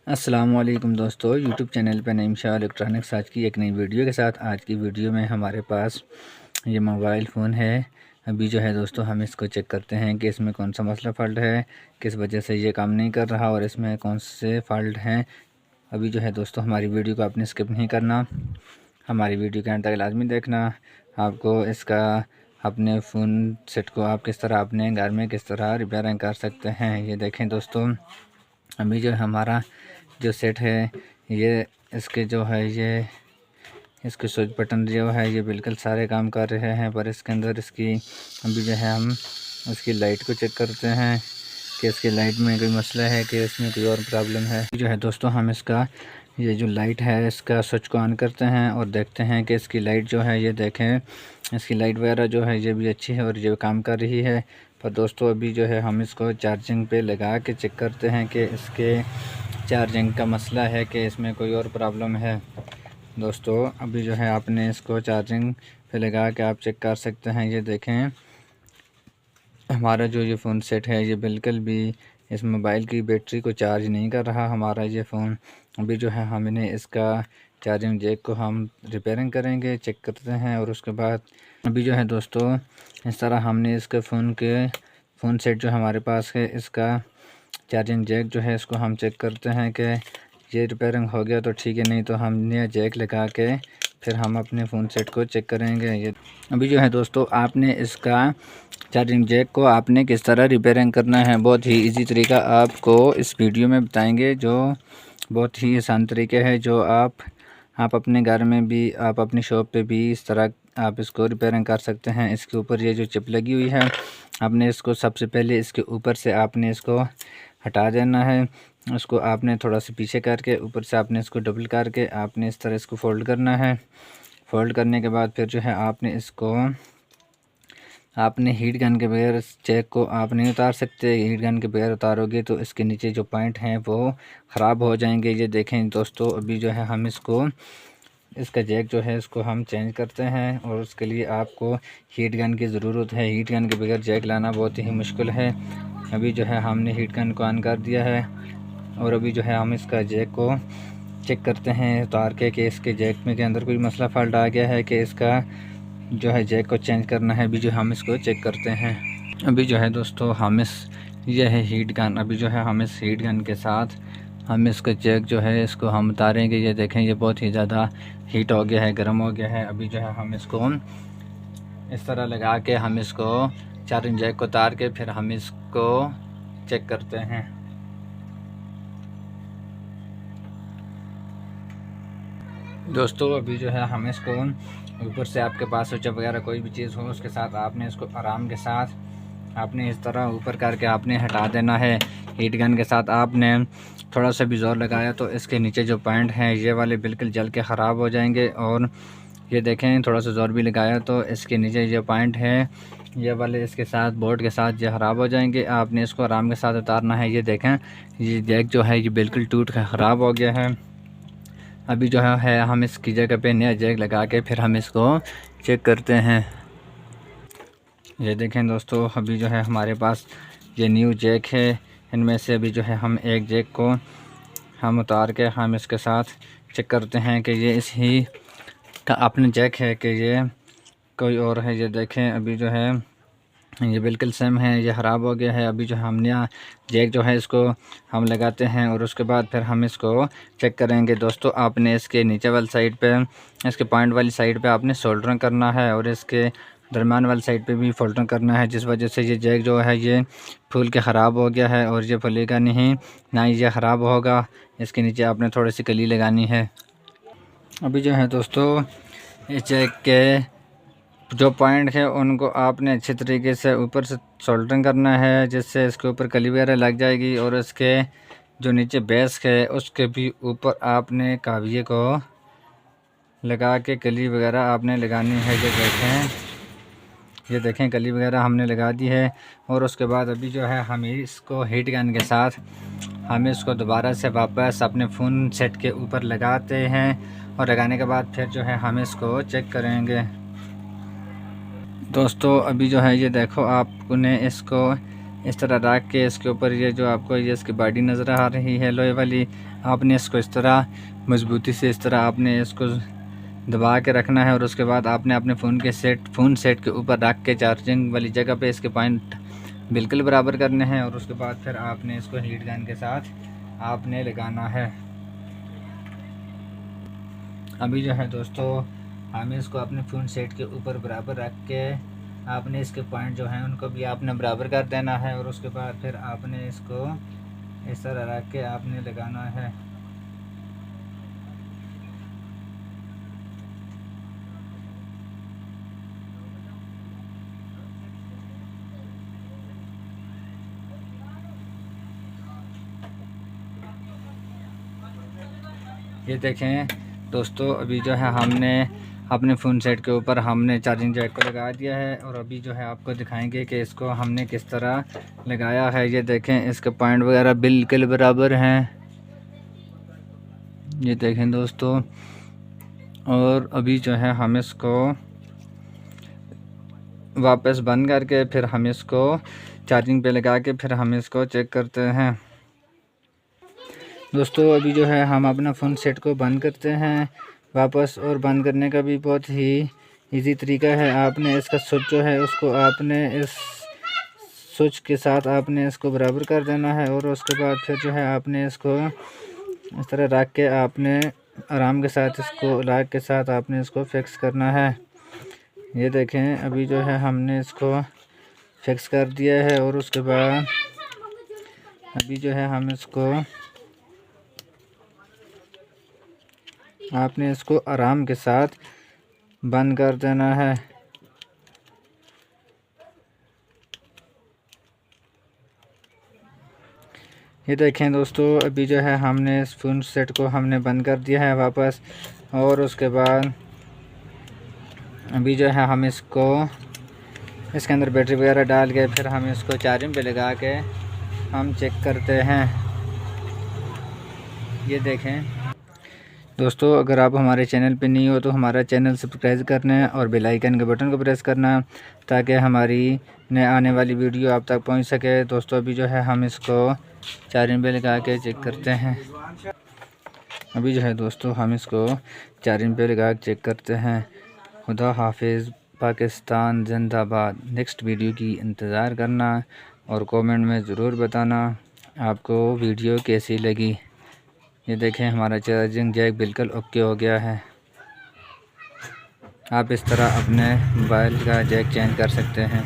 अस्सलामुअलैकुम दोस्तों, YouTube channel पर नईम शाह इलेक्ट्रॉनिक्स आज की एक नई वीडियो के साथ। आज की वीडियो में हमारे पास ये मोबाइल फ़ोन है। अभी जो है दोस्तों हम इसको चेक करते हैं कि इसमें कौन सा मसला फ़ॉल्ट है, किस वजह से ये काम नहीं कर रहा और इसमें कौन से फ़ॉल्ट हैं। अभी जो है दोस्तों हमारी वीडियो को आपने स्किप नहीं करना, हमारी वीडियो के अंत तक लाजमी देखना। आपको इसका अपने फ़ोन सेट को आप किस तरह अपने घर में किस तरह रिपेयरिंग कर सकते हैं। ये देखें दोस्तों, अभी जो हमारा जो सेट है ये इसके जो है ये इसके स्विच बटन जो है ये बिल्कुल सारे काम कर रहे हैं, पर इसके अंदर इसकी अभी जो है हम उसकी लाइट को चेक करते हैं कि इसकी लाइट में कोई मसला है कि इसमें कोई और प्रॉब्लम है। जो है दोस्तों हम इसका ये जो लाइट है इसका स्विच को ऑन करते हैं और देखते हैं कि इसकी लाइट जो है ये देखें, इसकी लाइट वगैरह जो है ये भी अच्छी है और ये काम कर रही है। पर दोस्तों अभी जो है हम इसको चार्जिंग पे लगा के चेक करते हैं कि इसके चार्जिंग का मसला है कि इसमें कोई और प्रॉब्लम है। दोस्तों अभी जो है आपने इसको चार्जिंग पे लगा के आप चेक कर सकते हैं। ये देखें हमारा जो ये फ़ोन सेट है ये बिल्कुल भी इस मोबाइल की बैटरी को चार्ज नहीं कर रहा हमारा ये फ़ोन। अभी जो है हमने इसका चार्जिंग जैक को हम रिपेयरिंग करेंगे, चेक करते हैं और उसके बाद अभी जो है दोस्तों इस तरह हमने इसके फ़ोन सेट जो हमारे पास है इसका चार्जिंग जैक जो है इसको हम चेक करते हैं कि ये रिपेयरिंग हो गया तो ठीक है, नहीं तो हमने जैक लगा के फिर हम अपने फ़ोन सेट को चेक करेंगे। ये अभी जो है दोस्तों आपने इसका चार्जिंग जैक को आपने किस तरह रिपेयरिंग करना है, बहुत ही इजी तरीका आपको इस वीडियो में बताएंगे, जो बहुत ही आसान तरीके है, जो आप अपने घर में भी आप अपनी शॉप पे भी इस तरह आप इसको रिपेयरिंग कर सकते हैं। इसके ऊपर ये जो चिप लगी हुई है आपने इसको सबसे पहले इसके ऊपर से आपने इसको हटा देना है। उसको आपने थोड़ा सा पीछे करके ऊपर से आपने इसको डबल करके आपने इस तरह इसको फ़ोल्ड करना है। फ़ोल्ड करने के बाद फिर जो है आपने हीट गन के बगैर चेक को आप नहीं उतार सकते। हीट गन के बगैर उतारोगे तो इसके नीचे जो पॉइंट हैं वो ख़राब हो जाएंगे। ये देखें दोस्तों अभी जो है हम इसका जैक जो है इसको हम चेंज करते हैं और उसके लिए आपको हीट गन की ज़रूरत है। हीट गन के बगैर जैक लाना बहुत ही मुश्किल है। अभी जो है हमने हीट गन को ऑन कर दिया है और अभी जो है हम इसका जैक को चेक करते हैं उतार के कि इसके जैक में के अंदर कोई मसला फ़ॉल्ट आ गया है कि इसका जो है जैक को चेंज करना है। अभी जो हम इसको चेक करते हैं। अभी जो है दोस्तों यह है हीट गन। अभी जो है हम इस हीट गन के साथ हम इसका जैक जो है इसको हम उतारेंगे। ये देखें ये बहुत ही ज़्यादा हीट हो गया है, गर्म हो गया है। अभी जो है हम इसको इस तरह लगा के हम इसको चार्जिंग जैक को उतार के फिर हम इसको चेक करते हैं। दोस्तों अभी जो है हम इसको ऊपर से आपके पास स्विच वगैरह कोई भी चीज़ हो उसके साथ आपने इसको आराम के साथ आपने इस तरह ऊपर करके आपने हटा देना है। हीट गन के साथ आपने थोड़ा सा भी ज़ोर लगाया तो इसके नीचे जो पॉइंट हैं ये वाले बिल्कुल जल के ख़राब हो जाएंगे। और ये देखें थोड़ा सा ज़ोर भी लगाया तो इसके नीचे जो पॉइंट है ये वाले इसके साथ बोर्ड के साथ ये ख़राब हो जाएंगे। आपने इसको आराम के साथ उतारना है। ये देखें ये जैक जो है ये बिल्कुल टूट कर ख़राब हो गया है। अभी जो है हम इसकी जगह पे नया जैक लगा के फिर हम इसको चेक करते हैं। ये देखें दोस्तों अभी जो है हमारे पास ये न्यू जैक है। इनमें से अभी जो है हम एक जैक को हम उतार के हम इसके साथ चेक करते हैं कि ये इसी का अपना जैक है कि ये कोई और है। ये देखें अभी जो है ये बिल्कुल सेम है, ये ख़राब हो गया है। अभी जो हमने जैक जो है इसको हम लगाते हैं और उसके बाद फिर हम इसको चेक करेंगे। दोस्तों आपने इसके नीचे वाली साइड पे इसके पॉइंट वाली साइड पे आपने सोल्डरिंग करना है और इसके दरम्यान वाली साइड पे भी सोल्डरिंग करना है, जिस वजह से ये जैक जो है ये फूल के ख़राब हो गया है और ये फूलेगा नहीं, ना ही ये ख़राब होगा। इसके नीचे आपने थोड़ी सी कली लगानी है। अभी जो है दोस्तों इस जैक के जो पॉइंट है उनको आपने अच्छे तरीके से ऊपर से सोल्डरिंग करना है, जिससे इसके ऊपर कली वगैरह लग जाएगी। और इसके जो नीचे बेस है उसके भी ऊपर आपने काविये को लगा के कली वगैरह आपने लगानी है। ये देखें कली वगैरह हमने लगा दी है। और उसके बाद अभी जो है हम इसको हीट गन के साथ हम इसको दोबारा से वापस अपने फ़ोन सेट के ऊपर लगाते हैं और लगाने के बाद फिर जो है हम इसको चेक करेंगे। दोस्तों अभी जो है ये देखो आपने इसको इस तरह रख के इसके ऊपर ये जो आपको ये इसकी बॉडी नज़र आ रही है लोहे वाली, आपने इसको इस तरह मजबूती से इस तरह आपने इसको दबा के रखना है। और उसके बाद आपने अपने फ़ोन सेट के ऊपर रख के चार्जिंग वाली जगह पे इसके पॉइंट बिल्कुल बराबर करने हैं। और उसके बाद फिर आपने इसको हीट गन के साथ आपने लगाना है। अभी जो है दोस्तों हमें इसको अपने फ़ोन सेट के ऊपर बराबर रख के आपने इसके पॉइंट जो हैं उनको भी आपने बराबर कर देना है। और उसके बाद फिर आपने इसको इस तरह रख के आपने लगाना है। ये देखें दोस्तों, अभी जो है हमने अपने फ़ोन सेट के ऊपर हमने चार्जिंग जैक को लगा दिया है। और अभी जो है आपको दिखाएंगे कि इसको हमने किस तरह लगाया है। ये देखें इसके पॉइंट वगैरह बिल्कुल बराबर हैं, ये देखें दोस्तों। और अभी जो है हम इसको वापस बंद करके फिर हम इसको चार्जिंग पे लगा के फिर हम इसको चेक करते हैं। दोस्तों अभी जो है हम अपना फ़ोन सेट को बंद करते हैं वापस। और बंद करने का भी बहुत ही इजी तरीका है। आपने इसका स्विच जो है उसको आपने इस स्विच के साथ आपने इसको बराबर कर देना है। और उसके बाद फिर जो है आपने इसको इस तरह रख के आपने आराम के साथ इसको लॉक के साथ आपने इसको फिक्स करना है। ये देखें अभी जो है हमने इसको फिक्स कर दिया है। और उसके बाद अभी जो है हम इसको आपने इसको आराम के साथ बंद कर देना है। ये देखें दोस्तों, अभी जो है हमने इस फ़ोन सेट को हमने बंद कर दिया है वापस। और उसके बाद अभी जो है हम इसको इसके अंदर बैटरी वगैरह डाल के फिर हम इसको चार्जिंग पे लगा के हम चेक करते हैं। ये देखें दोस्तों, अगर आप हमारे चैनल पे नहीं हो तो हमारा चैनल सब्सक्राइब करना है और बेल आइकन के बटन को प्रेस करना ताकि हमारी नए आने वाली वीडियो आप तक पहुंच सके। दोस्तों अभी जो है हम इसको चार्जिंग पे लगा के चेक करते हैं। अभी जो है दोस्तों हम इसको चार्जिंग पे लगा के चेक करते हैं। खुदा हाफिज़, पाकिस्तान जिंदाबाद। नेक्स्ट वीडियो की इंतज़ार करना और कमेंट में ज़रूर बताना आपको वीडियो कैसी लगी। ये देखें हमारा चार्जिंग जैक बिल्कुल ओके हो गया है। आप इस तरह अपने मोबाइल का जैक चेंज कर सकते हैं।